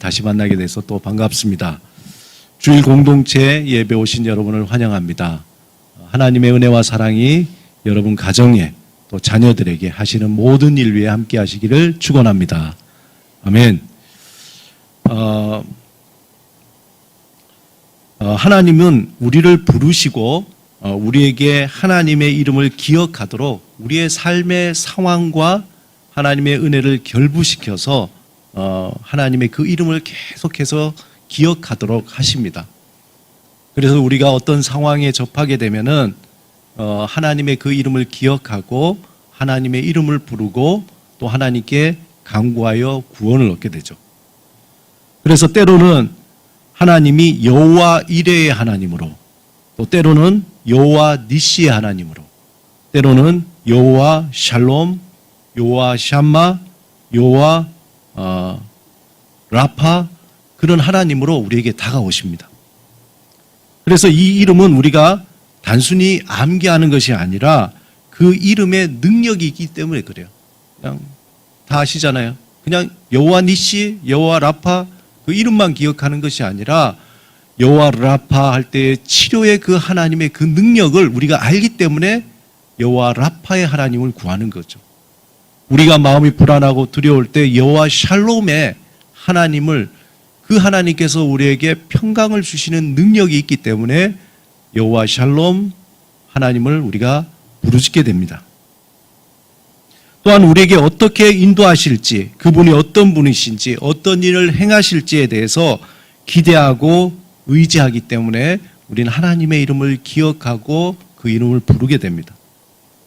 다시 만나게 돼서 또 반갑습니다. 주일 공동체 예배 오신 여러분을 환영합니다. 하나님의 은혜와 사랑이 여러분 가정에 또 자녀들에게 하시는 모든 일 위에 함께 하시기를 축원합니다. 아멘. 하나님은 우리를 부르시고 우리에게 하나님의 이름을 기억하도록 우리의 삶의 상황과 하나님의 은혜를 결부시켜서 하나님의 그 이름을 계속해서 기억하도록 하십니다. 그래서 우리가 어떤 상황에 접하게 되면은 하나님의 그 이름을 기억하고 하나님의 이름을 부르고 또 하나님께 간구하여 구원을 얻게 되죠. 그래서 때로는 하나님이 여호와 이레의 하나님으로, 또 때로는 여호와 니시의 하나님으로, 때로는 여호와 샬롬, 여호와 샴마, 여호와 라파, 그런 하나님으로 우리에게 다가오십니다. 그래서 이 이름은 우리가 단순히 암기하는 것이 아니라 그 이름에 능력이 있기 때문에 그래요. 그냥 다 아시잖아요. 그냥 여호와 니시, 여호와 라파 그 이름만 기억하는 것이 아니라 여호와 라파 할 때의 치료의 그 하나님의 그 능력을 우리가 알기 때문에 여호와 라파의 하나님을 구하는 거죠. 우리가 마음이 불안하고 두려울 때 여호와 샬롬의 하나님을, 그 하나님께서 우리에게 평강을 주시는 능력이 있기 때문에 여호와 샬롬 하나님을 우리가 부르짖게 됩니다. 또한 우리에게 어떻게 인도하실지, 그분이 어떤 분이신지, 어떤 일을 행하실지에 대해서 기대하고 의지하기 때문에 우리는 하나님의 이름을 기억하고 그 이름을 부르게 됩니다.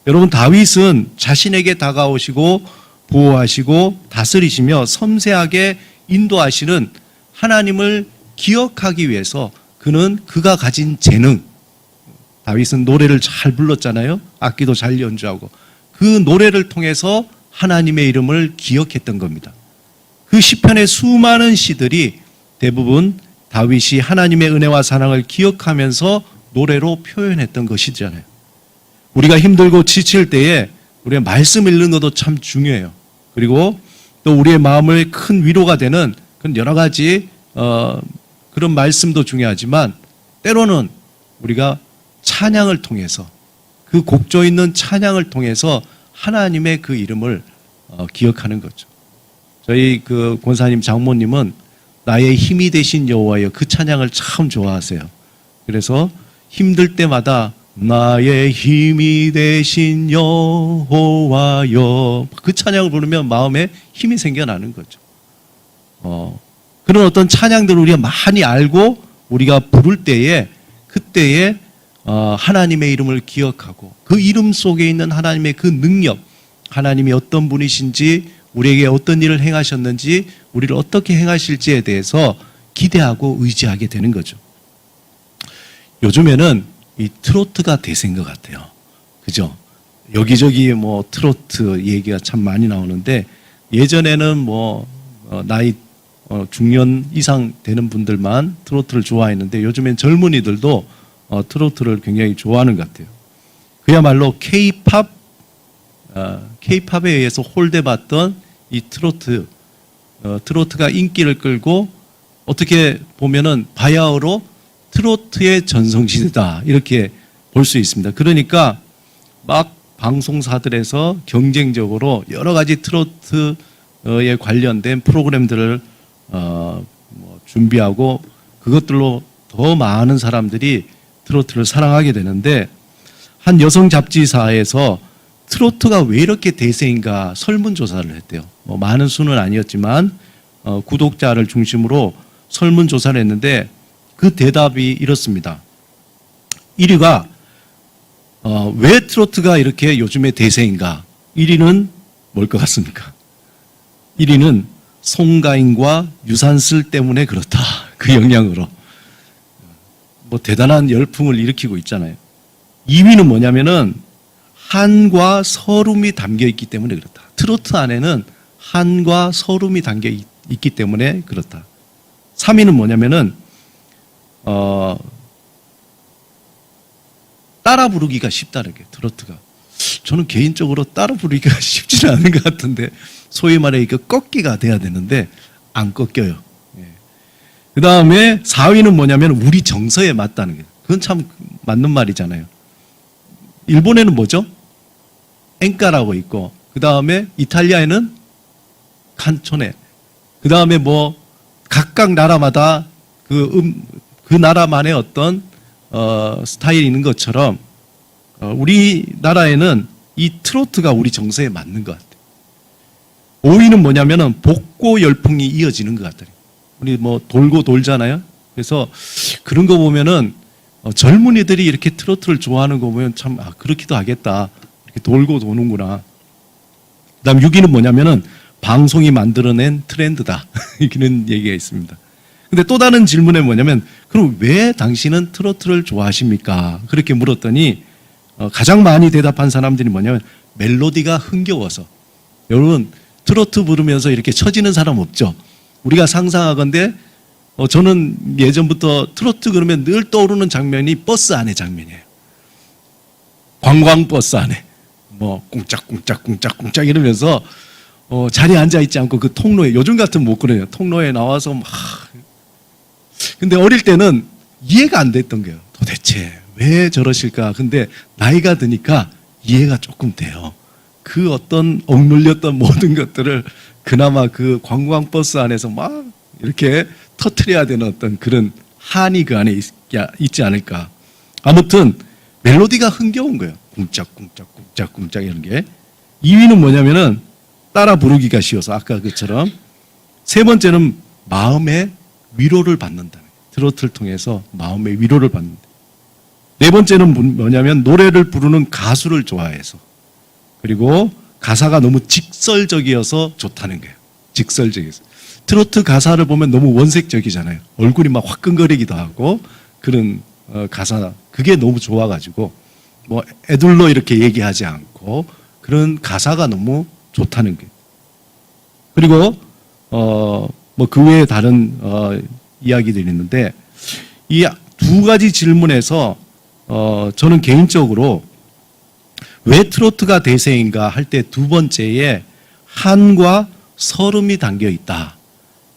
여러분, 다윗은 자신에게 다가오시고 보호하시고 다스리시며 섬세하게 인도하시는 하나님을 기억하기 위해서 그가 가진 재능, 다윗은 노래를 잘 불렀잖아요. 악기도 잘 연주하고 그 노래를 통해서 하나님의 이름을 기억했던 겁니다. 그 시편의 수많은 시들이 대부분 다윗이 하나님의 은혜와 사랑을 기억하면서 노래로 표현했던 것이잖아요. 우리가 힘들고 지칠 때에 우리의 말씀 읽는 것도 참 중요해요. 그리고 또 우리의 마음을 큰 위로가 되는 그런 여러 가지 그런 말씀도 중요하지만 때로는 우리가 찬양을 통해서, 그 곡조 있는 찬양을 통해서 하나님의 그 이름을 기억하는 거죠. 저희 그 권사님 장모님은 나의 힘이 되신 여호와여, 그 찬양을 참 좋아하세요. 그래서 힘들 때마다 나의 힘이 되신 여호와여, 그 찬양을 부르면 마음에 힘이 생겨나는 거죠. 그런 어떤 찬양들을 우리가 많이 알고 우리가 부를 때에, 그때에 하나님의 이름을 기억하고 그 이름 속에 있는 하나님의 그 능력, 하나님이 어떤 분이신지, 우리에게 어떤 일을 행하셨는지, 우리를 어떻게 행하실지에 대해서 기대하고 의지하게 되는 거죠. 요즘에는 이 트로트가 대세인 것 같아요. 그죠? 여기저기 뭐 트로트 얘기가 참 많이 나오는데, 예전에는 나이 중년 이상 되는 분들만 트로트를 좋아했는데 요즘엔 젊은이들도 트로트를 굉장히 좋아하는 것 같아요. 그야말로 K-팝에 의해서 홀대받던 이 트로트가 인기를 끌고 어떻게 보면은 바야흐로 트로트의 전성시대다, 이렇게 볼 수 있습니다. 그러니까 막 방송사들에서 경쟁적으로 여러 가지 트로트에 관련된 프로그램들을 준비하고 그것들로 더 많은 사람들이 트로트를 사랑하게 되는데, 한 여성 잡지사에서 트로트가 왜 이렇게 대세인가 설문조사를 했대요. 많은 수는 아니었지만 구독자를 중심으로 설문조사를 했는데 그 대답이 이렇습니다. 1위가 왜 트로트가 이렇게 요즘에 대세인가? 1위는 뭘 것 같습니까? 1위는 송가인과 유산슬 때문에 그렇다. 그 영향으로. 대단한 열풍을 일으키고 있잖아요. 2위는 뭐냐면은 한과 서름이 담겨 있기 때문에 그렇다. 트로트 안에는 한과 서름이 담겨 있기 때문에 그렇다. 3위는 뭐냐면은 따라 부르기가 쉽다는 게, 트로트가. 저는 개인적으로 따라 부르기가 쉽지는 않은 것 같은데, 소위 말해 꺾기가 돼야 되는데 안 꺾여요. 예. 그 다음에 4위는 뭐냐면 우리 정서에 맞다는 거예요. 그건 참 맞는 말이잖아요. 일본에는 뭐죠? 엔카라고 있고, 그 다음에 이탈리아에는 칸초네, 그 다음에 뭐 각각 나라마다 그 나라만의 어떤 스타일이 있는 것처럼 우리나라에는 이 트로트가 우리 정서에 맞는 것 같아요. 5위는 뭐냐면은 복고 열풍이 이어지는 것 같아요. 우리 뭐 돌고 돌잖아요. 그래서 그런 거 보면은 젊은이들이 이렇게 트로트를 좋아하는 거 보면 참 그렇기도 하겠다. 이렇게 돌고 도는구나. 그다음 6위는 뭐냐면은 방송이 만들어낸 트렌드다. 이런 얘기가 있습니다. 근데 또 다른 질문에 뭐냐면 그럼 왜 당신은 트로트를 좋아하십니까? 그렇게 물었더니 가장 많이 대답한 사람들이 뭐냐면 멜로디가 흥겨워서. 여러분 트로트 부르면서 이렇게 처지는 사람 없죠? 우리가 상상하건대 저는 예전부터 트로트 그러면 늘 떠오르는 장면이 버스 안의 장면이에요. 관광버스 안에 뭐 꿍짝꿍짝꿍짝꿍짝 이러면서 자리에 앉아있지 않고 그 통로에, 요즘 같으면 못 그래요. 통로에 나와서 막. 근데 어릴 때는 이해가 안 됐던 거예요. 도대체 왜 저러실까? 근데 나이가 드니까 이해가 조금 돼요. 그 어떤 억눌렸던 모든 것들을 그나마 그 관광버스 안에서 막 이렇게 터트려야 되는 어떤 그런 한이 그 안에 있지 않을까. 아무튼 멜로디가 흥겨운 거예요. 꿍짝꿍짝꿍짝꿍짝 이런 게. 2위는 뭐냐면은 따라 부르기가 쉬워서 아까 그처럼. 세 번째는 마음의 위로를 받는다. 트로트를 통해서 마음의 위로를 받는다. 네 번째는 뭐냐면 노래를 부르는 가수를 좋아해서. 그리고 가사가 너무 직설적이어서 좋다는 거예요. 직설적이어서. 트로트 가사를 보면 너무 원색적이잖아요. 얼굴이 막 화끈거리기도 하고 그런 가사, 그게 너무 좋아가지고 뭐 애들로 이렇게 얘기하지 않고 그런 가사가 너무 좋다는 거예요. 그리고 뭐 그 외에 다른 이야기들이 있는데 이 두 가지 질문에서 저는 개인적으로 왜 트로트가 대세인가 할 때 두 번째에 한과 서름이 담겨 있다.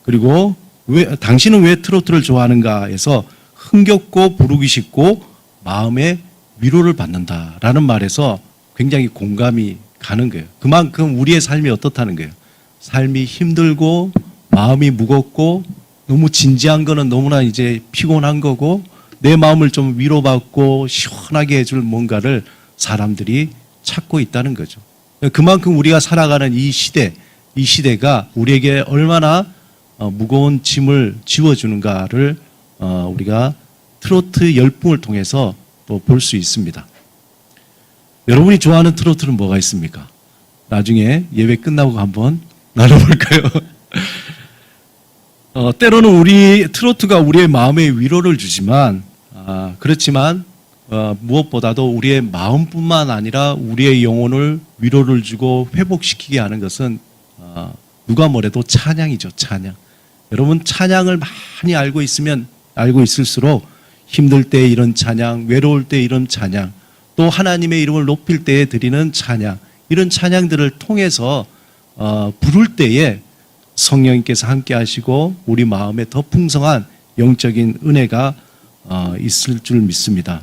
그리고 당신은 왜 트로트를 좋아하는가 해서 흥겹고 부르기 쉽고 마음의 위로를 받는다라는 말에서 굉장히 공감이 가는 거예요. 그만큼 우리의 삶이 어떻다는 거예요. 삶이 힘들고 마음이 무겁고 너무 진지한 거는 너무나 이제 피곤한 거고 내 마음을 좀 위로받고 시원하게 해줄 뭔가를 사람들이 찾고 있다는 거죠. 그만큼 우리가 살아가는 이 시대가 우리에게 얼마나 무거운 짐을 지워주는가를 우리가 트로트 열풍을 통해서 또 볼 수 있습니다. 여러분이 좋아하는 트로트는 뭐가 있습니까? 나중에 예배 끝나고 한번 나눠볼까요? 때로는 우리 트로트가 우리의 마음에 위로를 주지만 그렇지만 무엇보다도 우리의 마음뿐만 아니라 우리의 영혼을 위로를 주고 회복시키게 하는 것은 누가 뭐래도 찬양이죠. 찬양. 여러분 찬양을 많이 알고 있을수록 힘들 때 이런 찬양, 외로울 때 이런 찬양, 또 하나님의 이름을 높일 때에 드리는 찬양, 이런 찬양들을 통해서 부를 때에 성령님께서 함께 하시고 우리 마음에 더 풍성한 영적인 은혜가 있을 줄 믿습니다.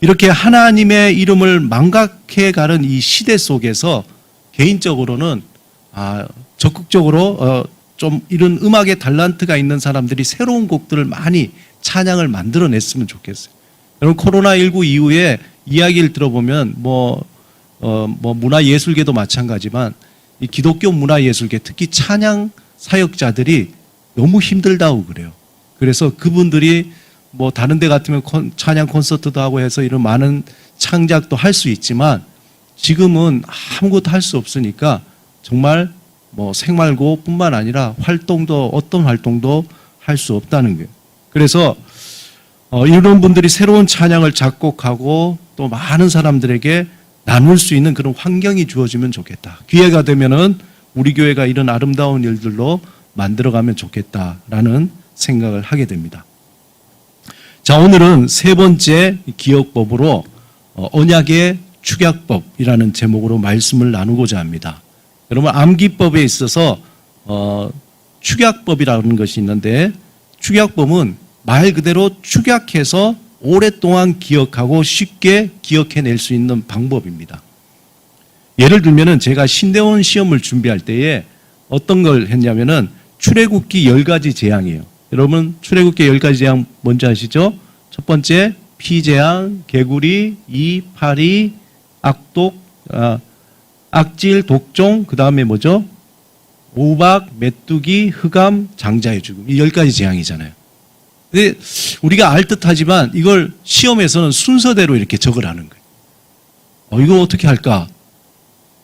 이렇게 하나님의 이름을 망각해가는 이 시대 속에서 개인적으로는 적극적으로 좀 이런 음악의 달란트가 있는 사람들이 새로운 곡들을 많이 찬양을 만들어냈으면 좋겠어요. 여러분 코로나19 이후에 이야기를 들어보면 뭐 문화예술계도 마찬가지지만 이 기독교 문화예술계 특히 찬양 사역자들이 너무 힘들다고 그래요. 그래서 그분들이 뭐 다른 데 같으면 찬양 콘서트도 하고 해서 이런 많은 창작도 할 수 있지만 지금은 아무것도 할 수 없으니까 정말 뭐 생활고뿐만 아니라 어떤 활동도 할 수 없다는 거예요. 그래서 이런 분들이 새로운 찬양을 작곡하고 또 많은 사람들에게 나눌 수 있는 그런 환경이 주어지면 좋겠다. 기회가 되면은 우리 교회가 이런 아름다운 일들로 만들어가면 좋겠다라는 생각을 하게 됩니다. 자, 오늘은 세 번째 기억법으로 언약의 축약법이라는 제목으로 말씀을 나누고자 합니다. 여러분 암기법에 있어서 축약법이라는 것이 있는데 축약법은 말 그대로 축약해서 오랫동안 기억하고 쉽게 기억해낼 수 있는 방법입니다. 예를 들면은 제가 신대원 시험을 준비할 때에 어떤 걸 했냐면은 출애굽기 10가지 재앙이에요. 여러분 출애굽기 10가지 재앙 뭔지 아시죠? 첫 번째 피재앙, 개구리, 이, 파리, 악독, 악질, 독종, 그 다음에 뭐죠? 우박, 메뚜기, 흑암, 장자의 죽음. 이 10가지 재앙이잖아요. 근데 우리가 알듯하지만 이걸 시험에서는 순서대로 이렇게 적으라는 거예요. 이거 어떻게 할까?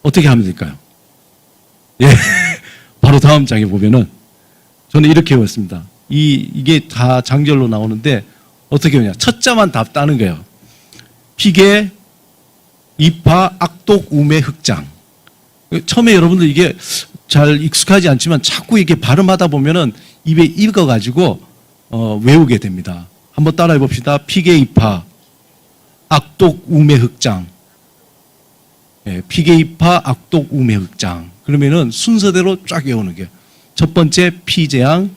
어떻게 하면 될까요? 예. 바로 다음 장에 보면은 저는 이렇게 외웠습니다. 이게 다 장절로 나오는데 어떻게 하냐. 첫 자만 답 따는 거예요. 피계, 이파, 악독, 우매, 흑장. 처음에 여러분들 이게 잘 익숙하지 않지만 자꾸 이렇게 발음하다 보면은 입에 익어가지고 외우게 됩니다. 한번 따라해 봅시다. 피계, 이파, 악독, 우매, 흑장. 예, 피계, 이파, 악독, 우매, 흑장. 그러면은 순서대로 쫙 외우는 게 첫 번째 피재앙,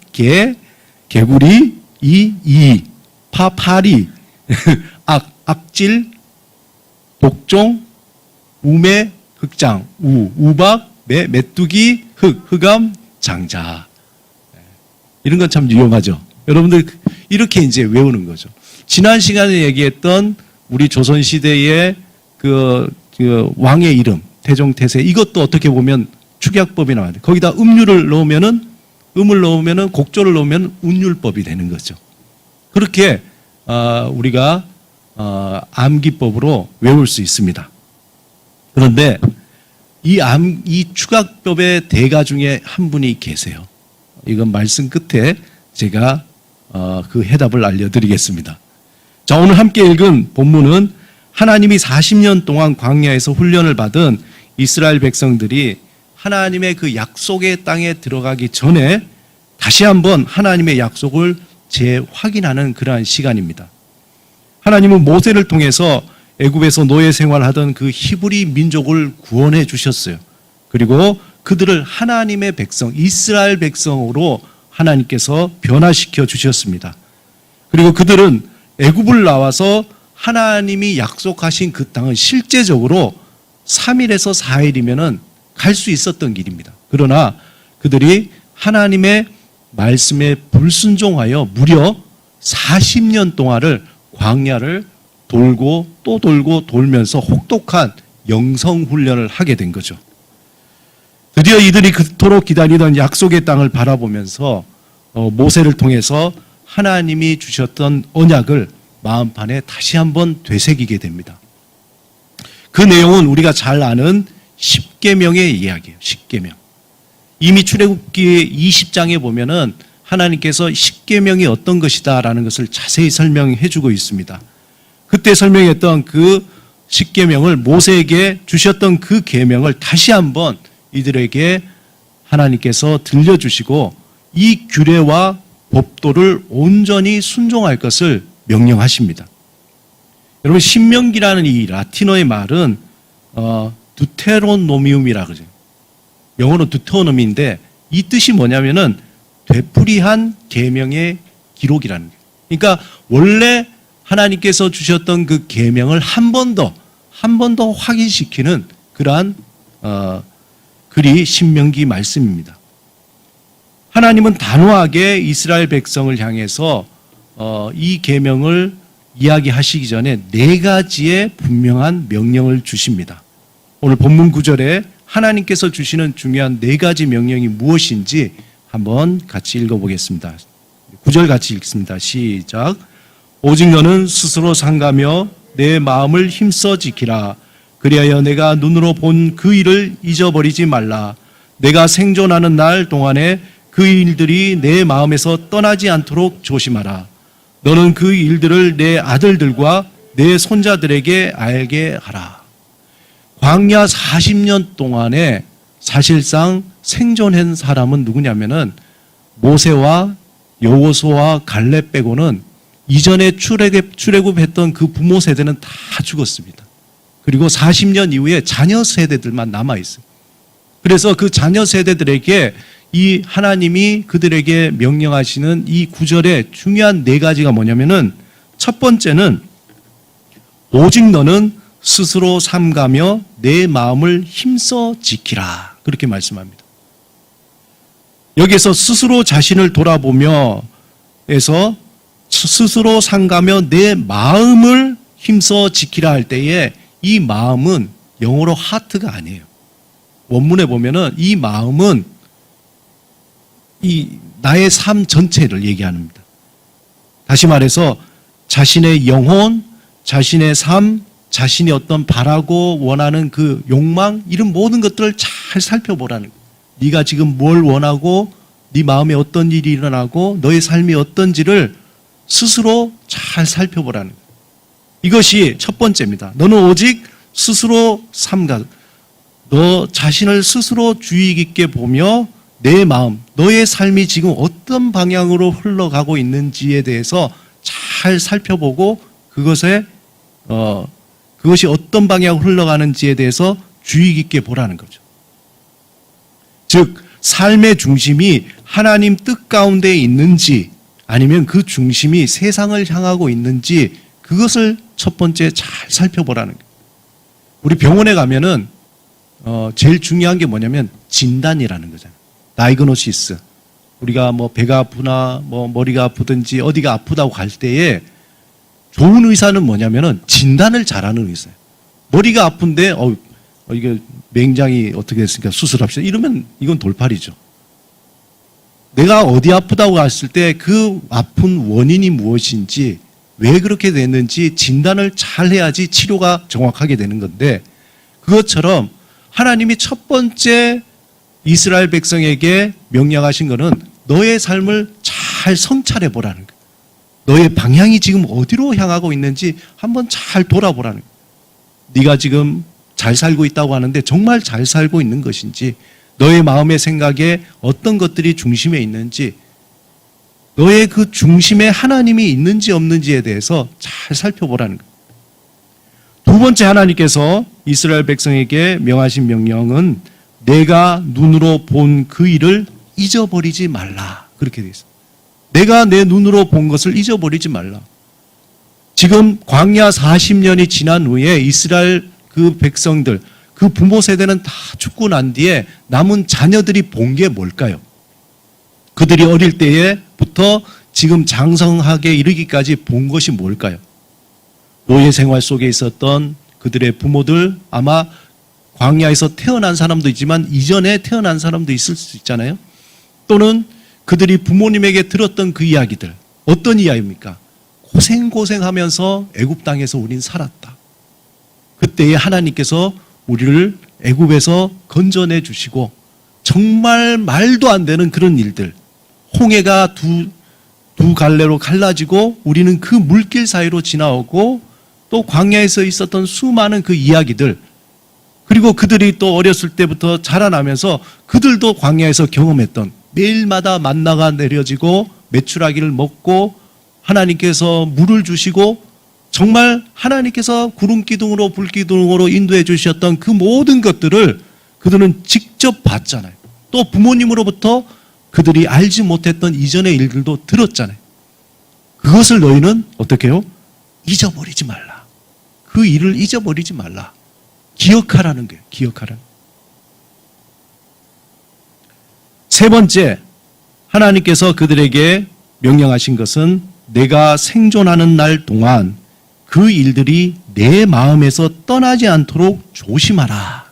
개구리, 이, 파리, 악질, 독종, 우매, 흑장, 우박, 메뚜기, 흑암, 장자. 이런 건 참 유용하죠. 여러분들 이렇게 이제 외우는 거죠. 지난 시간에 얘기했던 우리 조선시대의 그 왕의 이름, 태종태세, 이것도 어떻게 보면 축약법이 나와야 돼. 거기다 음을 넣으면은 곡조를 넣으면 운율법이 되는 거죠. 그렇게 우리가 암기법으로 외울 수 있습니다. 그런데 이 축약법의 대가 중에 한 분이 계세요. 이건 말씀 끝에 제가 그 해답을 알려드리겠습니다. 자, 오늘 함께 읽은 본문은 하나님이 40년 동안 광야에서 훈련을 받은 이스라엘 백성들이 하나님의 그 약속의 땅에 들어가기 전에 다시 한번 하나님의 약속을 재확인하는 그러한 시간입니다. 하나님은 모세를 통해서 애굽에서 노예 생활하던 그 히브리 민족을 구원해 주셨어요. 그리고 그들을 하나님의 백성, 이스라엘 백성으로 하나님께서 변화시켜 주셨습니다. 그리고 그들은 애굽을 나와서 하나님이 약속하신 그 땅은 실제적으로 3일에서 4일이면은 갈 수 있었던 길입니다. 그러나 그들이 하나님의 말씀에 불순종하여 무려 40년 동안을 광야를 돌고 또 돌고 돌면서 혹독한 영성훈련을 하게 된 거죠. 드디어 이들이 그토록 기다리던 약속의 땅을 바라보면서 모세를 통해서 하나님이 주셨던 언약을 마음판에 다시 한번 되새기게 됩니다. 그 내용은 우리가 잘 아는 십계명의 이야기예요. 십계명. 이미 출애굽기 20장에 보면은 하나님께서 십계명이 어떤 것이다라는 것을 자세히 설명해 주고 있습니다. 그때 설명했던 그 십계명을 모세에게 주셨던 그 계명을 다시 한번 이들에게 하나님께서 들려주시고 이 규례와 법도를 온전히 순종할 것을 명령하십니다. 여러분 신명기라는 이 라틴어의 말은 두테로노미움이라 그러죠. 영어로 두테오노미인데 이 뜻이 뭐냐면은 되풀이한 계명의 기록이라는 거예요. 그러니까 원래 하나님께서 주셨던 그 계명을 한 번 더 확인시키는 그러한 글이 신명기 말씀입니다. 하나님은 단호하게 이스라엘 백성을 향해서 이 계명을 이야기하시기 전에 4가지의 분명한 명령을 주십니다. 오늘 본문 9절에 하나님께서 주시는 중요한 4가지 명령이 무엇인지 한번 같이 읽어보겠습니다. 9절 같이 읽습니다. 시작. 오직 너는 스스로 상가며 내 마음을 힘써 지키라. 그리하여 내가 눈으로 본 그 일을 잊어버리지 말라. 내가 생존하는 날 동안에 그 일들이 내 마음에서 떠나지 않도록 조심하라. 너는 그 일들을 내 아들들과 내 손자들에게 알게 하라. 광야 40년 동안에 사실상 생존한 사람은 누구냐면은 모세와 여호수아와 갈렙 빼고는 이전에 출애굽했던 그 부모 세대는 다 죽었습니다. 그리고 40년 이후에 자녀 세대들만 남아있어요. 그래서 그 자녀 세대들에게 이 하나님이 그들에게 명령하시는 이 구절의 중요한 네 가지가 뭐냐면은 첫 번째는 오직 너는 스스로 삼가며 내 마음을 힘써 지키라. 그렇게 말씀합니다. 여기에서 스스로 자신을 돌아보며 에서 스스로 삼가며 내 마음을 힘써 지키라 할 때에 이 마음은 영어로 하트가 아니에요. 원문에 보면은 이 마음은 이 나의 삶 전체를 얘기합니다. 다시 말해서 자신의 영혼, 자신의 삶, 자신이 어떤 바라고 원하는 그 욕망 이런 모든 것들을 잘 살펴보라는 거예요. 네가 지금 뭘 원하고 네 마음에 어떤 일이 일어나고 너의 삶이 어떤지를 스스로 잘 살펴보라는 거예요. 이것이 첫 번째입니다. 너는 오직 스스로 삼가 너 자신을 스스로 주의 깊게 보며 내 마음, 너의 삶이 지금 어떤 방향으로 흘러가고 있는지에 대해서 잘 살펴보고 그것이 어떤 방향으로 흘러가는지에 대해서 주의 깊게 보라는 거죠. 즉 삶의 중심이 하나님 뜻 가운데 있는지 아니면 그 중심이 세상을 향하고 있는지 그것을 첫 번째 잘 살펴보라는 거예요. 우리 병원에 가면은 제일 중요한 게 뭐냐면 진단이라는 거잖아요. 다이그노시스. 우리가 뭐 배가 아프나 뭐 머리가 아프든지 어디가 아프다고 갈 때에 좋은 의사는 뭐냐면은 진단을 잘하는 의사예요. 머리가 아픈데 이게 맹장이 어떻게 됐으니까 수술합시다. 이러면 이건 돌팔이죠. 내가 어디 아프다고 갔을 때 그 아픈 원인이 무엇인지 왜 그렇게 됐는지 진단을 잘 해야지 치료가 정확하게 되는 건데 그것처럼 하나님이 첫 번째 이스라엘 백성에게 명령하신 것은 너의 삶을 잘 성찰해 보라는 거예요. 너의 방향이 지금 어디로 향하고 있는지 한번 잘 돌아보라는 거예요. 네가 지금 잘 살고 있다고 하는데 정말 잘 살고 있는 것인지 너의 마음의 생각에 어떤 것들이 중심에 있는지 너의 그 중심에 하나님이 있는지 없는지에 대해서 잘 살펴보라는 거예요. 두 번째 하나님께서 이스라엘 백성에게 명하신 명령은 내가 눈으로 본 그 일을 잊어버리지 말라. 그렇게 되어 있어요. 내가 내 눈으로 본 것을 잊어버리지 말라. 지금 광야 40년이 지난 후에 이스라엘 그 백성들, 그 부모 세대는 다 죽고 난 뒤에 남은 자녀들이 본 게 뭘까요? 그들이 어릴 때부터 지금 장성하게 이르기까지 본 것이 뭘까요? 노예 생활 속에 있었던 그들의 부모들, 아마 광야에서 태어난 사람도 있지만 이전에 태어난 사람도 있을 수 있잖아요. 또는 그들이 부모님에게 들었던 그 이야기들, 어떤 이야기입니까? 고생하면서 애굽 땅에서 우린 살았다. 그때에 하나님께서 우리를 애굽에서 건져내 주시고 정말 말도 안 되는 그런 일들, 홍해가 두 갈래로 갈라지고 우리는 그 물길 사이로 지나오고 또 광야에서 있었던 수많은 그 이야기들, 그리고 그들이 또 어렸을 때부터 자라나면서 그들도 광야에서 경험했던 매일마다 만나가 내려지고 메추라기를 먹고 하나님께서 물을 주시고 정말 하나님께서 구름기둥으로 불기둥으로 인도해 주셨던 그 모든 것들을 그들은 직접 봤잖아요. 또 부모님으로부터 그들이 알지 못했던 이전의 일들도 들었잖아요. 그것을 너희는 어떻게 해요? 잊어버리지 말라. 그 일을 잊어버리지 말라. 기억하라는 거예요. 기억하라는. 세 번째, 하나님께서 그들에게 명령하신 것은 내가 생존하는 날 동안 그 일들이 내 마음에서 떠나지 않도록 조심하라.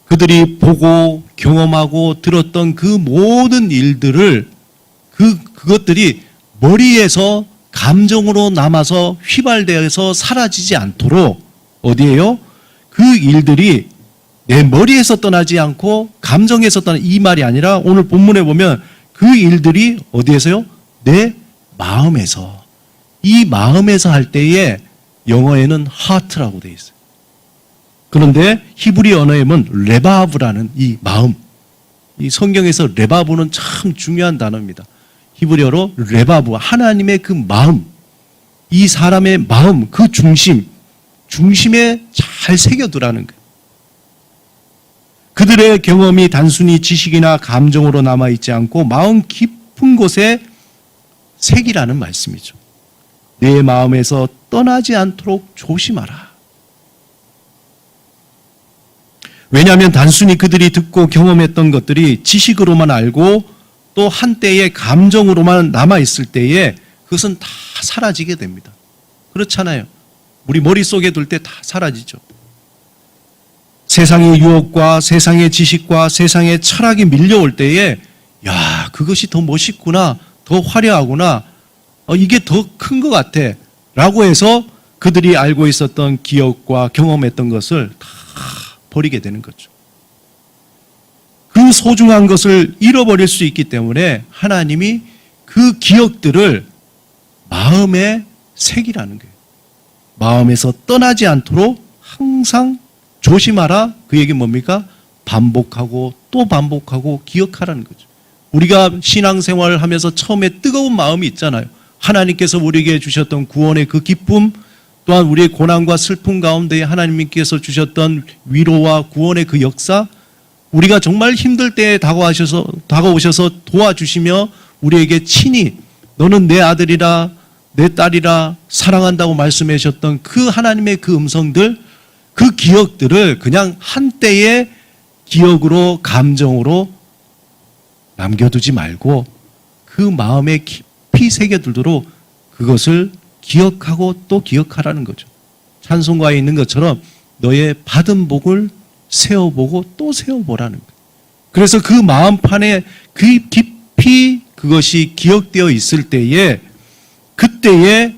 그들이 보고 경험하고 들었던 그 모든 일들을 그것들이 머리에서 감정으로 남아서 휘발되어서 사라지지 않도록 어디에요? 그 일들이 내 머리에서 떠나지 않고 감정에서 떠나 이 말이 아니라 오늘 본문에 보면 그 일들이 어디에서요? 내 마음에서. 이 마음에서 할 때에 영어에는 heart라고 되어 있어요. 그런데 히브리 언어에는 레바브라는 이 마음. 이 성경에서 레바브는 참 중요한 단어입니다. 히브리어로 레바브, 하나님의 그 마음. 이 사람의 마음, 그 중심에 잘 새겨두라는 거예요. 그들의 경험이 단순히 지식이나 감정으로 남아있지 않고 마음 깊은 곳에 새기라는 말씀이죠. 내 마음에서 떠나지 않도록 조심하라. 왜냐하면 단순히 그들이 듣고 경험했던 것들이 지식으로만 알고 또 한때의 감정으로만 남아있을 때에 그것은 다 사라지게 됩니다. 그렇잖아요. 우리 머릿속에 둘 때 다 사라지죠. 세상의 유혹과 세상의 지식과 세상의 철학이 밀려올 때에 야, 그것이 더 멋있구나, 더 화려하구나, 이게 더 큰 것 같아 라고 해서 그들이 알고 있었던 기억과 경험했던 것을 다 버리게 되는 거죠. 그 소중한 것을 잃어버릴 수 있기 때문에 하나님이 그 기억들을 마음에 새기라는 거예요. 마음에서 떠나지 않도록 항상 조심하라. 그 얘기는 뭡니까? 반복하고 또 반복하고 기억하라는 거죠. 우리가 신앙생활을 하면서 처음에 뜨거운 마음이 있잖아요. 하나님께서 우리에게 주셨던 구원의 그 기쁨, 또한 우리의 고난과 슬픔 가운데 하나님께서 주셨던 위로와 구원의 그 역사, 우리가 정말 힘들 때에 다가오셔서 도와주시며 우리에게 친히 너는 내 아들이라 내 딸이라 사랑한다고 말씀해 주셨던 그 하나님의 그 음성들, 그 기억들을 그냥 한때의 기억으로 감정으로 남겨두지 말고 그 마음에 깊이 새겨두도록 그것을 기억하고 또 기억하라는 거죠. 찬송가에 있는 것처럼 너의 받은 복을 세어보고 또 세어보라는 거예요. 그래서 그 마음판에 깊이 그것이 기억되어 있을 때에 그때에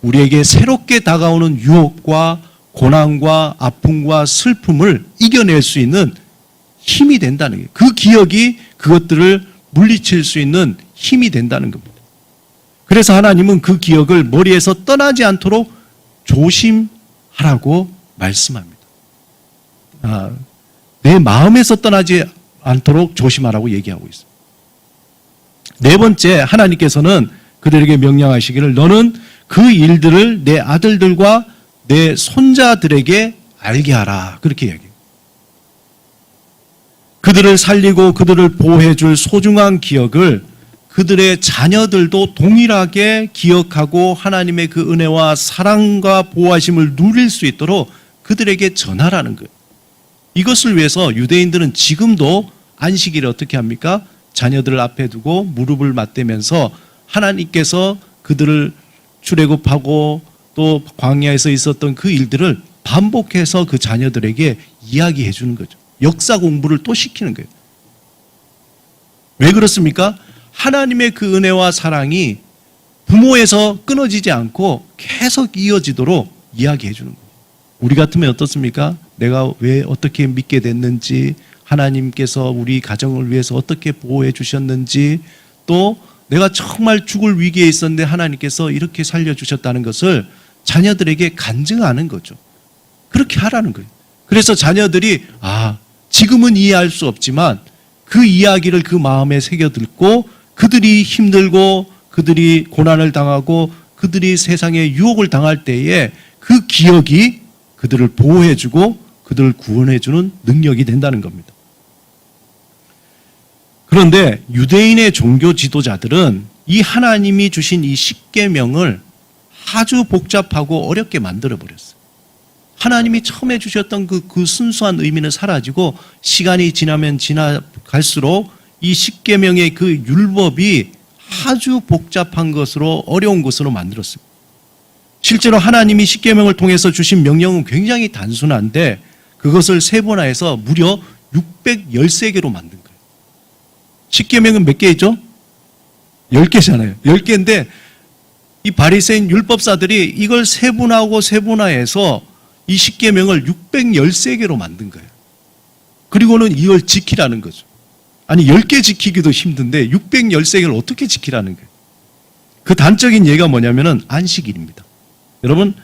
우리에게 새롭게 다가오는 유혹과 고난과 아픔과 슬픔을 이겨낼 수 있는 힘이 된다는 거예요. 그 기억이 그것들을 물리칠 수 있는 힘이 된다는 겁니다. 그래서 하나님은 그 기억을 머리에서 떠나지 않도록 조심하라고 말씀합니다. 내 마음에서 떠나지 않도록 조심하라고 얘기하고 있습니다. 네 번째, 하나님께서는 그들에게 명령하시기를 너는 그 일들을 내 아들들과 내 손자들에게 알게 하라. 그렇게 얘기해요. 그들을 살리고 그들을 보호해 줄 소중한 기억을 그들의 자녀들도 동일하게 기억하고 하나님의 그 은혜와 사랑과 보호하심을 누릴 수 있도록 그들에게 전하라는 거예요. 이것을 위해서 유대인들은 지금도 안식일을 어떻게 합니까? 자녀들을 앞에 두고 무릎을 맞대면서 하나님께서 그들을 출애굽하고 또 광야에서 있었던 그 일들을 반복해서 그 자녀들에게 이야기해 주는 거죠. 역사 공부를 또 시키는 거예요. 왜 그렇습니까? 하나님의 그 은혜와 사랑이 부모에서 끊어지지 않고 계속 이어지도록 이야기해 주는 거예요. 우리 같으면 어떻습니까? 내가 왜 어떻게 믿게 됐는지, 하나님께서 우리 가정을 위해서 어떻게 보호해 주셨는지, 또 내가 정말 죽을 위기에 있었는데 하나님께서 이렇게 살려주셨다는 것을 자녀들에게 간증하는 거죠. 그렇게 하라는 거예요. 그래서 자녀들이 지금은 이해할 수 없지만 그 이야기를 그 마음에 새겨듣고 그들이 힘들고 그들이 고난을 당하고 그들이 세상에 유혹을 당할 때에 그 기억이 그들을 보호해주고 그들을 구원해주는 능력이 된다는 겁니다. 그런데 유대인의 종교 지도자들은 이 하나님이 주신 이 십계명을 아주 복잡하고 어렵게 만들어버렸어요. 하나님이 처음에 주셨던 그 순수한 의미는 사라지고 시간이 지나면 지나갈수록 이 십계명의 그 율법이 아주 복잡한 것으로 어려운 것으로 만들었습니다. 실제로 하나님이 십계명을 통해서 주신 명령은 굉장히 단순한데 그것을 세분화해서 무려 613개로 만든 거예요. 십계명은 몇 개이죠? 10개잖아요. 10개인데 이 바리새인 율법사들이 이걸 세분화하고 세분화해서 이 십계명을 613개로 만든 거예요. 그리고는 이걸 지키라는 거죠. 아니 10개 지키기도 힘든데 613개를 어떻게 지키라는 거예요. 그 단적인 예가 뭐냐면은 안식일입니다. 여러분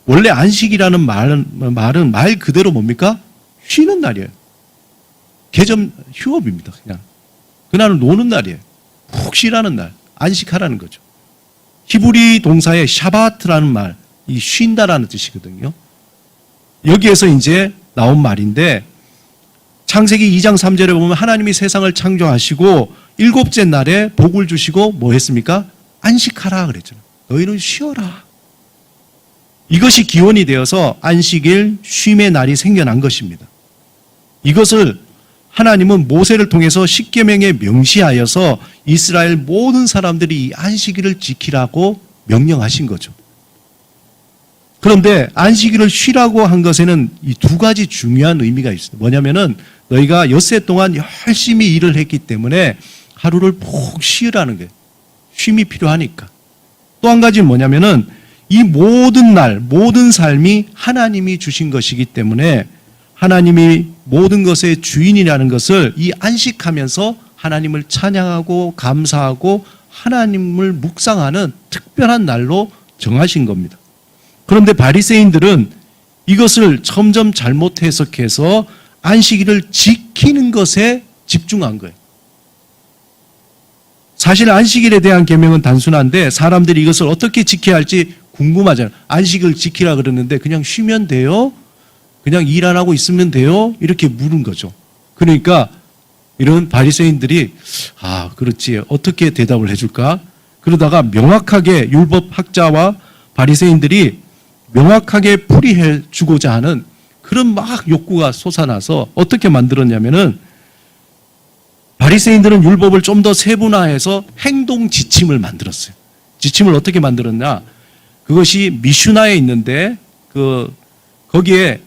원래 안식이라는 말은 말 그대로 뭡니까? 쉬는 날이에요. 개점 휴업입니다. 그냥 그날은 노는 날이에요. 푹 쉬라는 날, 안식하라는 거죠. 히브리 동사의 샤바트라는 말, 이 쉰다라는 뜻이거든요. 여기에서 이제 나온 말인데 창세기 2장 3절에 보면 하나님이 세상을 창조하시고 일곱째 날에 복을 주시고 뭐 했습니까? 안식하라 그랬잖아요. 너희는 쉬어라. 이것이 기원이 되어서 안식일 쉼의 날이 생겨난 것입니다. 이것을 하나님은 모세를 통해서 십계명에 명시하여서 이스라엘 모든 사람들이 이 안식일을 지키라고 명령하신 거죠. 그런데 안식일을 쉬라고 한 것에는 이 두 가지 중요한 의미가 있습니다. 뭐냐면은 너희가 엿새 동안 열심히 일을 했기 때문에 하루를 푹 쉬으라는 거예요. 쉼이 필요하니까. 또 한 가지는 뭐냐면은 이 모든 날, 모든 삶이 하나님이 주신 것이기 때문에 하나님이 모든 것의 주인이라는 것을 이 안식하면서 하나님을 찬양하고 감사하고 하나님을 묵상하는 특별한 날로 정하신 겁니다. 그런데 바리새인들은 이것을 점점 잘못 해석해서 안식일을 지키는 것에 집중한 거예요. 사실 안식일에 대한 계명은 단순한데 사람들이 이것을 어떻게 지켜야 할지 궁금하잖아요. 안식을 지키라 그러는데 그냥 쉬면 돼요? 그냥 일 안 하고 있으면 돼요? 이렇게 물은 거죠. 그러니까 이런 바리새인들이 그렇지 어떻게 대답을 해줄까? 그러다가 명확하게 율법학자와 바리새인들이 명확하게 풀이해 주고자 하는 그런 막 욕구가 솟아나서 어떻게 만들었냐면은 바리새인들은 율법을 좀 더 세분화해서 행동 지침을 만들었어요. 지침을 어떻게 만들었냐? 그것이 미슈나에 있는데 거기에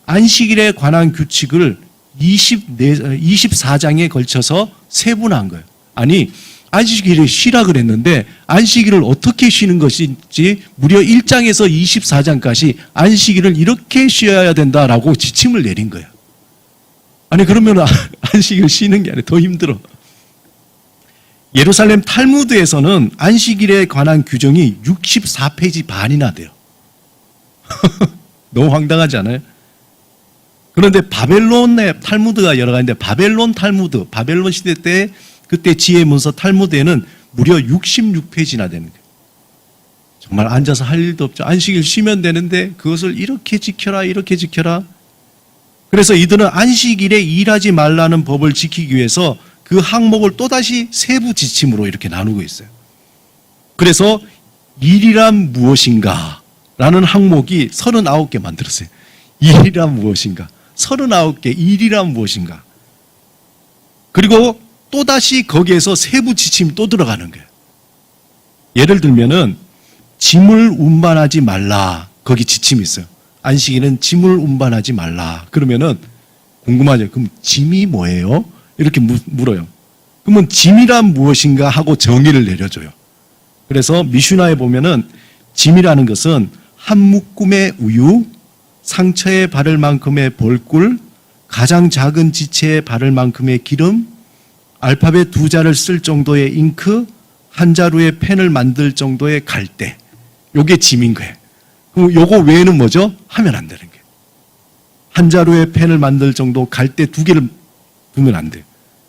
안식일에 관한 규칙을 24장에 걸쳐서 세분화한 거예요. 아니 안식일을 쉬라 그랬는데 안식일을 어떻게 쉬는 것인지 무려 1장에서 24장까지 안식일을 이렇게 쉬어야 된다라고 지침을 내린 거예요. 아니 그러면 안식일 쉬는 게 아니라 더 힘들어. 예루살렘 탈무드에서는 안식일에 관한 규정이 64페이지 반이나 돼요. 너무 황당하지 않아요? 그런데 바벨론의 탈무드가 여러 가지인데 바벨론 탈무드, 바벨론 시대 때 그때 지혜문서 탈무드에는 무려 66페이지나 되는 거예요. 정말 앉아서 할 일도 없죠. 안식일 쉬면 되는데 그것을 이렇게 지켜라 이렇게 지켜라. 그래서 이들은 안식일에 일하지 말라는 법을 지키기 위해서 그 항목을 또다시 세부 지침으로 이렇게 나누고 있어요. 그래서 일이란 무엇인가 라는 항목이 39개 만들었어요. 일이란 무엇인가 39개 일이란 무엇인가. 그리고 또다시 거기에서 세부 지침이 또 들어가는 거예요. 예를 들면은 짐을 운반하지 말라. 거기 지침이 있어요. 안식일은 짐을 운반하지 말라. 그러면은 궁금하죠. 그럼 짐이 뭐예요? 이렇게 물어요. 그러면 짐이란 무엇인가 하고 정의를 내려줘요. 그래서 미슈나에 보면은 짐이라는 것은 한 묶음의 우유, 상처에 바를 만큼의 벌꿀, 가장 작은 지체에 바를 만큼의 기름, 알파벳 2자를 쓸 정도의 잉크, 한 자루의 펜을 만들 정도의 갈대. 요게 짐인 거예요. 그럼 요거 외에는 뭐죠? 하면 안 되는 거예요. 한 자루의 펜을 만들 정도 갈대 2개를 두면 안 돼요.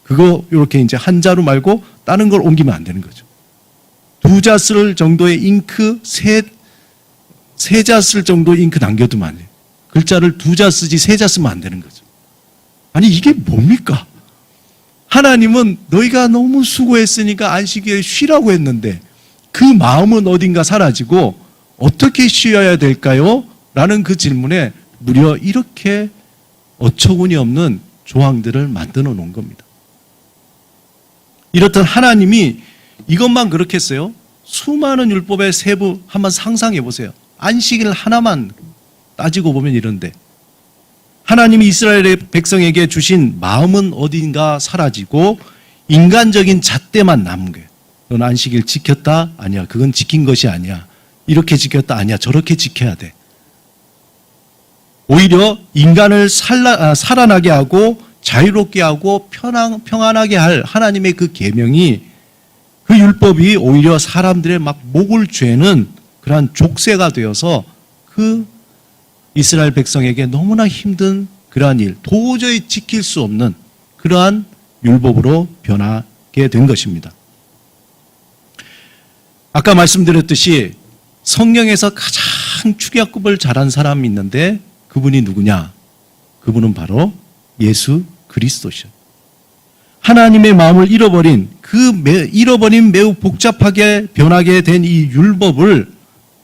그거 이렇게 이제 한 자루 말고 다른 걸 옮기면 안 되는 거죠. 2자 쓸 정도의 잉크, 세 자 쓸 정도의 잉크 남겨두면 안 돼요. 글자를 2자 쓰지 3자 쓰면 안 되는 거죠. 아니 이게 뭡니까? 하나님은 너희가 너무 수고했으니까 안식일에 쉬라고 했는데 그 마음은 어딘가 사라지고 어떻게 쉬어야 될까요? 라는 그 질문에 무려 이렇게 어처구니 없는 조항들을 만들어 놓은 겁니다. 이렇듯 하나님이 이것만 그렇겠어요? 수많은 율법의 세부 한번 상상해 보세요. 안식일 하나만 따지고 보면 이런데 하나님이 이스라엘의 백성에게 주신 마음은 어딘가 사라지고 인간적인 잣대만 남은 거예요. 넌 안식일 지켰다? 아니야. 그건 지킨 것이 아니야. 이렇게 지켰다? 아니야. 저렇게 지켜야 돼. 오히려 인간을 살아나게 하고 자유롭게 하고 평안하게 할 하나님의 그 계명이 그 율법이 오히려 사람들의 막 목을 죄는 그러한 족쇄가 되어서 그 이스라엘 백성에게 너무나 힘든 그러한 일, 도저히 지킬 수 없는 그러한 율법으로 변하게 된 것입니다. 아까 말씀드렸듯이 성경에서 가장 축약급을 잘한 사람이 있는데 그분이 누구냐? 그분은 바로 예수 그리스도시요. 하나님의 마음을 잃어버린 잃어버린 매우 복잡하게 변하게 된 이 율법을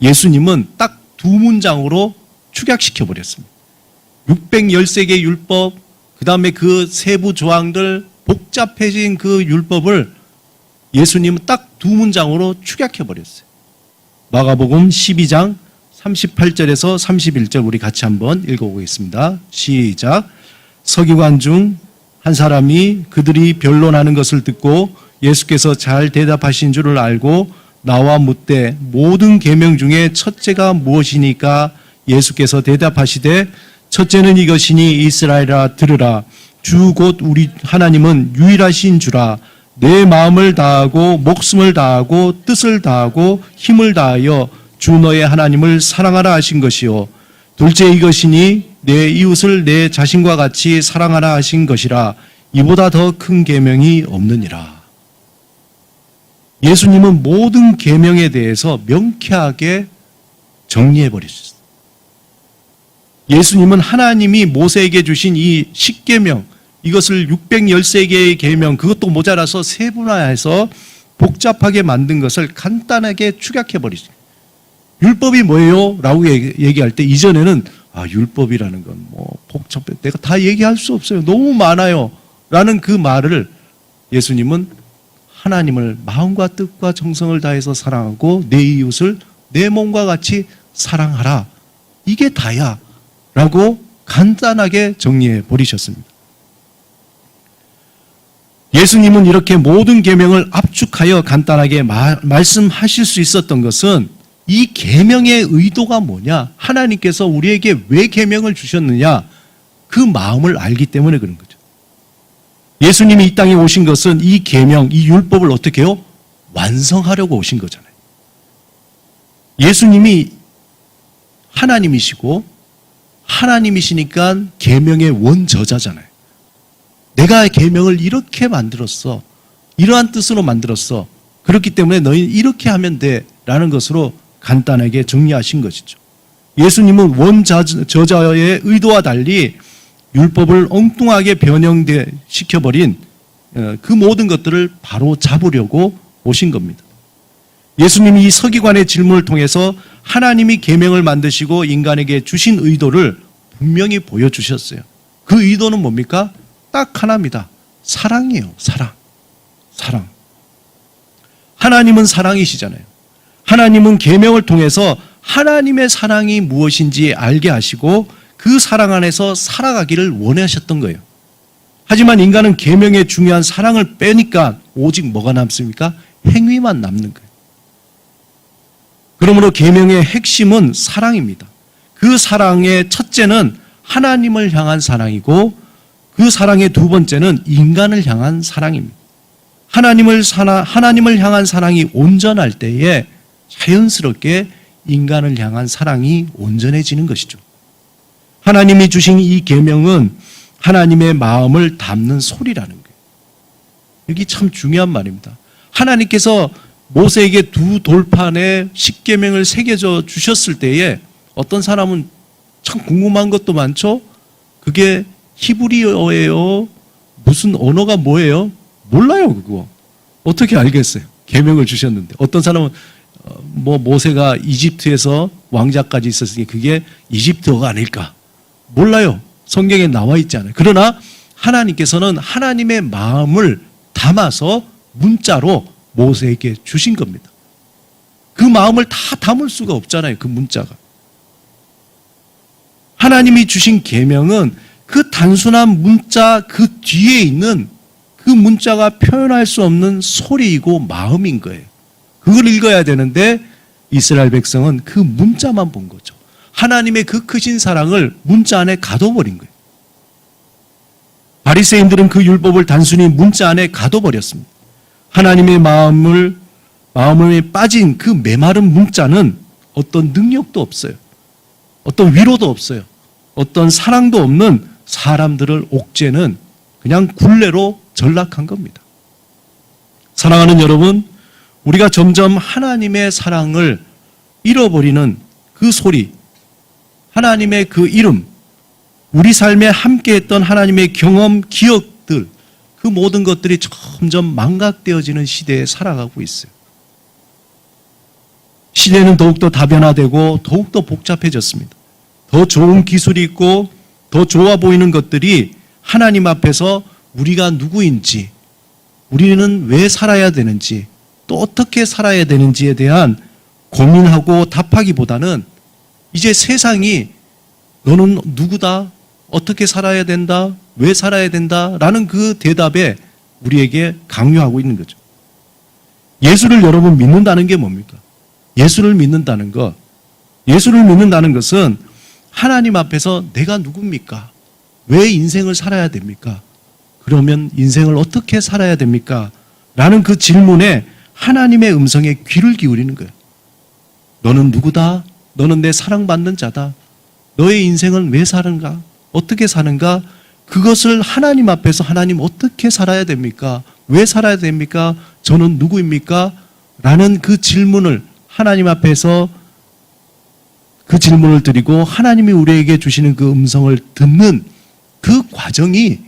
예수님은 딱 두 문장으로 축약시켜 버렸습니다. 613개의 율법, 그 다음에 그 세부 조항들, 복잡해진 그 율법을 예수님은 딱 두 문장으로 축약해 버렸어요. 마가복음 12장 38절에서 31절 우리 같이 한번 읽어보겠습니다. 시작. 서기관 중 한 사람이 그들이 변론하는 것을 듣고 예수께서 잘 대답하신 줄을 알고 나와 묻되 모든 계명 중에 첫째가 무엇이니까? 예수께서 대답하시되 첫째는 이것이니 이스라엘아 들으라. 주 곧 우리 하나님은 유일하신 주라. 내 마음을 다하고 목숨을 다하고 뜻을 다하고 힘을 다하여 주 너의 하나님을 사랑하라 하신 것이요. 둘째 이것이니 내 이웃을 내 자신과 같이 사랑하라 하신 것이라. 이보다 더 큰 계명이 없느니라. 예수님은 모든 계명에 대해서 명쾌하게 정리해 버리셨어요. 예수님은 하나님이 모세에게 주신 이 10계명, 이것을 613개의 계명, 그것도 모자라서 세분화해서 복잡하게 만든 것을 간단하게 축약해 버리죠. 율법이 뭐예요? 라고 얘기할 때 이전에는 율법이라는 건 복잡해. 내가 다 얘기할 수 없어요. 너무 많아요. 라는 그 말을 예수님은 하나님을 마음과 뜻과 정성을 다해서 사랑하고 내 이웃을 내 몸과 같이 사랑하라. 이게 다야. 라고 간단하게 정리해 버리셨습니다. 예수님은 이렇게 모든 계명을 압축하여 간단하게 말씀하실 수 있었던 것은 이 계명의 의도가 뭐냐? 하나님께서 우리에게 왜 계명을 주셨느냐? 그 마음을 알기 때문에 그런 거죠. 예수님이 이 땅에 오신 것은 이 계명, 이 율법을 어떻게 해요? 완성하려고 오신 거잖아요. 예수님이 하나님이시고 하나님이시니까 계명의 원저자잖아요. 내가 계명을 이렇게 만들었어. 이러한 뜻으로 만들었어. 그렇기 때문에 너희는 이렇게 하면 돼. 라는 것으로 간단하게 정리하신 것이죠. 예수님은 원저자의 의도와 달리 율법을 엉뚱하게 변형시켜버린 그 모든 것들을 바로 잡으려고 오신 겁니다. 예수님이 이 서기관의 질문을 통해서 하나님이 계명을 만드시고 인간에게 주신 의도를 분명히 보여주셨어요. 그 의도는 뭡니까? 딱 하나입니다. 사랑이에요. 사랑. 하나님은 사랑이시잖아요. 하나님은 계명을 통해서 하나님의 사랑이 무엇인지 알게 하시고 그 사랑 안에서 살아가기를 원하셨던 거예요. 하지만 인간은 계명의 중요한 사랑을 빼니까 오직 뭐가 남습니까? 행위만 남는 거예요. 그러므로 계명의 핵심은 사랑입니다. 그 사랑의 첫째는 하나님을 향한 사랑이고 그 사랑의 두 번째는 인간을 향한 사랑입니다. 하나님을 향한 사랑이 온전할 때에 자연스럽게 인간을 향한 사랑이 온전해지는 것이죠. 하나님이 주신 이 계명은 하나님의 마음을 담는 소리라는 거예요. 여기 참 중요한 말입니다. 하나님께서 모세에게 두 돌판에 10계명을 새겨져 주셨을 때에 어떤 사람은 참 궁금한 것도 많죠. 그게 히브리어예요? 무슨 언어가 뭐예요? 몰라요, 그거. 어떻게 알겠어요? 계명을 주셨는데. 어떤 사람은 모세가 이집트에서 왕자까지 있었으니 그게 이집트어가 아닐까? 몰라요. 성경에 나와 있지 않아요. 그러나 하나님께서는 하나님의 마음을 담아서 문자로 모세에게 주신 겁니다. 그 마음을 다 담을 수가 없잖아요. 그 문자가. 하나님이 주신 계명은 그 단순한 문자 그 뒤에 있는 그 문자가 표현할 수 없는 소리이고 마음인 거예요. 그걸 읽어야 되는데 이스라엘 백성은 그 문자만 본 거죠. 하나님의 그 크신 사랑을 문자 안에 가둬버린 거예요. 바리새인들은 그 율법을 단순히 문자 안에 가둬버렸습니다. 하나님의 마음에 빠진 그 메마른 문자는 어떤 능력도 없어요. 어떤 위로도 없어요. 어떤 사랑도 없는 사람들을 옥죄는 그냥 굴레로 전락한 겁니다. 사랑하는 여러분, 우리가 점점 하나님의 사랑을 잃어버리는 그 소리, 하나님의 그 이름, 우리 삶에 함께했던 하나님의 경험, 기억들, 그 모든 것들이 점점 망각되어지는 시대에 살아가고 있어요. 시대는 더욱더 다변화되고 더욱더 복잡해졌습니다. 더 좋은 기술이 있고 더 좋아 보이는 것들이 하나님 앞에서 우리가 누구인지, 우리는 왜 살아야 되는지, 또 어떻게 살아야 되는지에 대한 고민하고 답하기보다는 이제 세상이 너는 누구다, 어떻게 살아야 된다, 왜 살아야 된다 라는 그 대답에 우리에게 강요하고 있는 거죠. 예수를 여러분 믿는다는 게 뭡니까? 예수를 믿는다는 것, 예수를 믿는다는 것은 하나님 앞에서 내가 누굽니까? 왜 인생을 살아야 됩니까? 그러면 인생을 어떻게 살아야 됩니까? 라는 그 질문에 하나님의 음성에 귀를 기울이는 거예요. 너는 누구다? 너는 내 사랑받는 자다. 너의 인생은 왜 사는가? 어떻게 사는가? 그것을 하나님 앞에서 하나님 어떻게 살아야 됩니까? 왜 살아야 됩니까? 저는 누구입니까? 라는 그 질문을 하나님 앞에서 그 질문을 드리고 하나님이 우리에게 주시는 그 음성을 듣는 그 과정이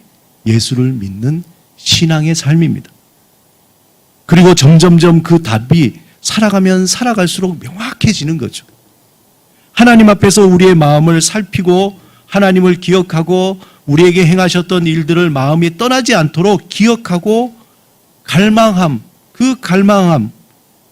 예수를 믿는 신앙의 삶입니다. 그리고 점점점 그 답이 살아가면 살아갈수록 명확해지는 거죠. 하나님 앞에서 우리의 마음을 살피고 하나님을 기억하고 우리에게 행하셨던 일들을 마음이 떠나지 않도록 기억하고 갈망함,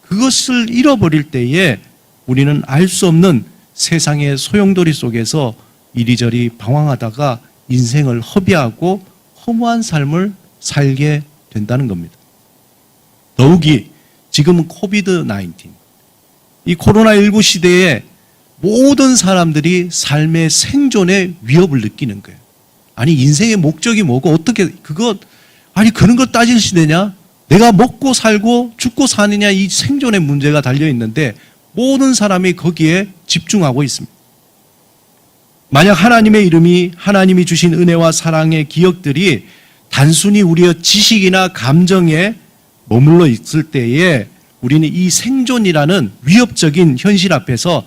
그것을 잃어버릴 때에 우리는 알 수 없는 세상의 소용돌이 속에서 이리저리 방황하다가 인생을 허비하고 허무한 삶을 살게 된다는 겁니다. 더욱이 지금은 코비드-19, 이 코로나19 시대에 모든 사람들이 삶의 생존의 위협을 느끼는 거예요. 아니 인생의 목적이 뭐고 어떻게 그런 걸 따질 시대냐? 내가 먹고 살고 죽고 사느냐 이 생존의 문제가 달려 있는데 모든 사람이 거기에 집중하고 있습니다. 만약 하나님의 이름이 하나님이 주신 은혜와 사랑의 기억들이 단순히 우리의 지식이나 감정에 머물러 있을 때에 우리는 이 생존이라는 위협적인 현실 앞에서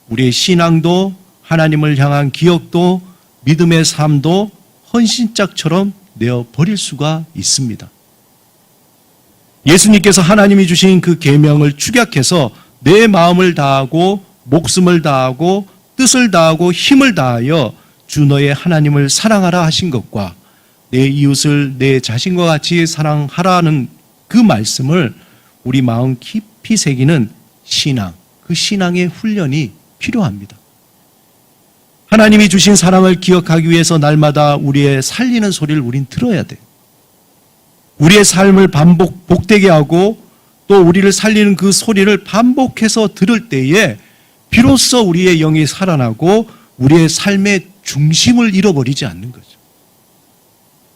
우리의 신앙도 하나님을 향한 기억도 믿음의 삶도 헌신짝처럼 내어버릴 수가 있습니다. 예수님께서 하나님이 주신 그 계명을 축약해서 내 마음을 다하고 목숨을 다하고 뜻을 다하고 힘을 다하여 주 너의 하나님을 사랑하라 하신 것과 내 이웃을 내 자신과 같이 사랑하라는 그 말씀을 우리 마음 깊이 새기는 신앙, 그 신앙의 훈련이 필요합니다. 하나님이 주신 사랑을 기억하기 위해서 날마다 우리의 살리는 소리를 우린 들어야 돼. 우리의 삶을 복되게 하고 또 우리를 살리는 그 소리를 반복해서 들을 때에 비로소 우리의 영이 살아나고 우리의 삶의 중심을 잃어버리지 않는 거죠.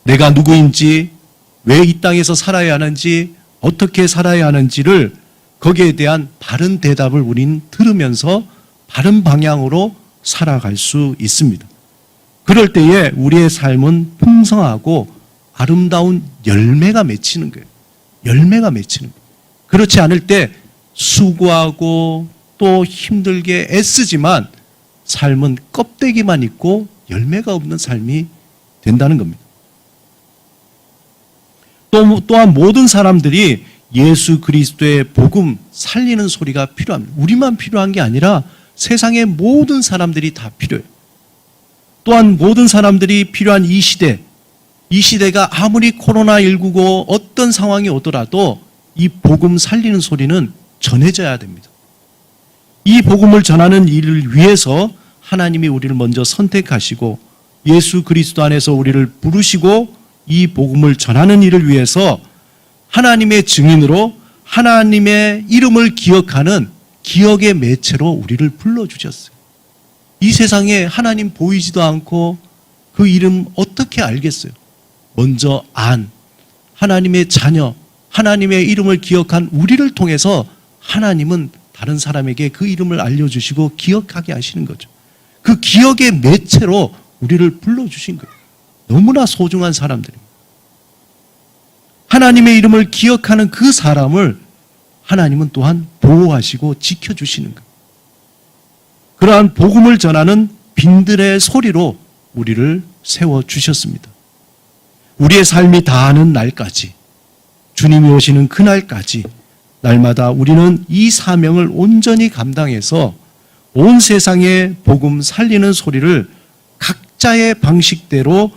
내가 누구인지, 왜 이 땅에서 살아야 하는지, 어떻게 살아야 하는지를 거기에 대한 바른 대답을 우린 들으면서 바른 방향으로 살아갈 수 있습니다. 그럴 때에 우리의 삶은 풍성하고 아름다운 열매가 맺히는 거예요. 열매가 맺히는 거예요. 그렇지 않을 때 수고하고 또 힘들게 애쓰지만 삶은 껍데기만 있고 열매가 없는 삶이 된다는 겁니다. 또한 모든 사람들이 예수 그리스도의 복음 살리는 소리가 필요합니다. 우리만 필요한 게 아니라 세상의 모든 사람들이 다 필요해요. 또한 모든 사람들이 필요한 이 시대가 아무리 코로나19고 어떤 상황이 오더라도 이 복음 살리는 소리는 전해져야 됩니다. 이 복음을 전하는 일을 위해서 하나님이 우리를 먼저 선택하시고 예수 그리스도 안에서 우리를 부르시고 이 복음을 전하는 일을 위해서 하나님의 증인으로 하나님의 이름을 기억하는 기억의 매체로 우리를 불러주셨어요. 이 세상에 하나님 보이지도 않고 그 이름 어떻게 알겠어요? 먼저 하나님의 자녀, 하나님의 이름을 기억한 우리를 통해서 하나님은 다른 사람에게 그 이름을 알려주시고 기억하게 하시는 거죠. 그 기억의 매체로 우리를 불러주신 거예요. 너무나 소중한 사람들입니다. 하나님의 이름을 기억하는 그 사람을 하나님은 또한 보호하시고 지켜주시는 거예요. 그러한 복음을 전하는 빈들의 소리로 우리를 세워주셨습니다. 우리의 삶이 다하는 날까지, 주님이 오시는 그날까지 날마다 우리는 이 사명을 온전히 감당해서 온 세상에 복음 살리는 소리를 각자의 방식대로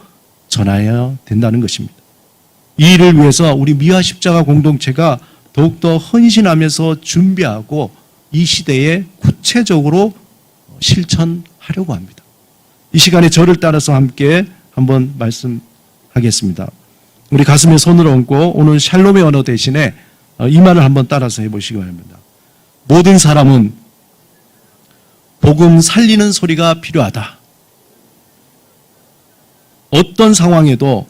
전해야 된다는 것입니다. 이 일을 위해서 우리 미화 십자가 공동체가 더욱더 헌신하면서 준비하고 이 시대에 구체적으로 실천하려고 합니다. 이 시간에 저를 따라서 함께 한번 말씀하겠습니다. 우리 가슴에 손을 얹고 오늘 샬롬의 언어 대신에 이 말을 한번 따라서 해보시기 바랍니다. 모든 사람은 복음 살리는 소리가 필요하다. 어떤 상황에도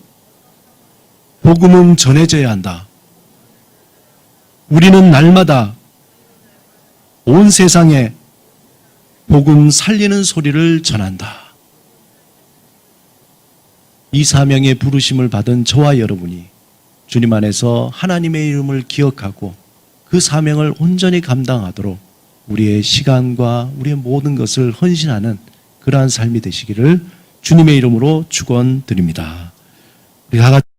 복음은 전해져야 한다. 우리는 날마다 온 세상에 복음 살리는 소리를 전한다. 이 사명의 부르심을 받은 저와 여러분이 주님 안에서 하나님의 이름을 기억하고 그 사명을 온전히 감당하도록 우리의 시간과 우리의 모든 것을 헌신하는 그러한 삶이 되시기를 주님의 이름으로 축원드립니다. 우리 다 같이